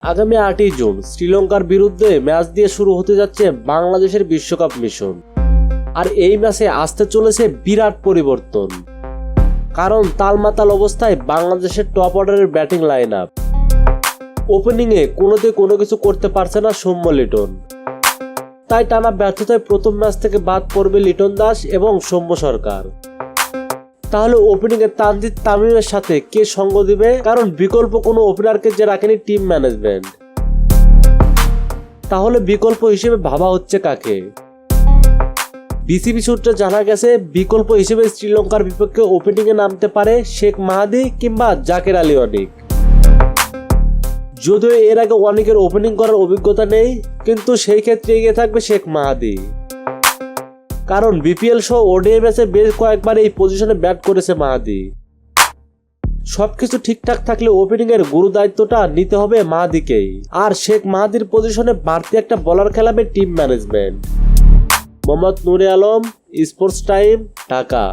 আগামী 8ই জুন শ্রীলঙ্কার বিরুদ্ধে ম্যাচ দিয়ে শুরু হতে যাচ্ছে বাংলাদেশের বিশ্বকাপ মিশন। আর এই ম্যাচে আসতে চলেছে বিরাট পরিবর্তন, কারণ তালমাতাল অবস্থায় বাংলাদেশের টপ অর্ডারের ব্যাটিং লাইন আপ। ওপেনিংয়ে কোনো কিছু করতে পারছে না সৌম্য লিটন, তাই টানা ব্যর্থতায় প্রথম ম্যাচ থেকে বাদ পড়বে লিটন দাস এবং সৌম্য সরকার। তাহলে ওপেনিংয়ে তানজিদ তামিমের সাথে কে সঙ্গ দিবে, কারণ বিকল্প কোনো ওপেনারকে যে রাখেনি টিম ম্যানেজমেন্ট। তাহলে বিকল্প হিসেবে ভাবা হচ্ছে কাকে? বিসিবি সূত্রে জানা গেছে বিকল্প হিসেবে শ্রীলঙ্কার বিপক্ষে ওপেনিংয়ে নামতে পারে শেখ মাহাদি কিংবা জাকের আলী অনিক। যদিও এর আগে অনেকের ওপেনিং করার অভিজ্ঞতা নেই, কিন্তু সেই ক্ষেত্রে এগিয়ে থাকবে শেখ মাহাদি, কারণ বিপিএল সহ ওডিআই ম্যাচে বেশ কয়েকবার এই পজিশনে ব্যাট করেছে মাহাদি। সবকিছু ঠিকঠাক থাকলে ওপেনিং এর গুরু দায়িত্বটা নিতে হবে মাহাদিকেই, আর শেখ মাহাদির পজিশনে বাড়তি একটা বলার খেলাবে টিম ম্যানেজমেন্ট। মোহাম্মদ নূরে আলম, স্পোর্টস টাইম, ঢাকা।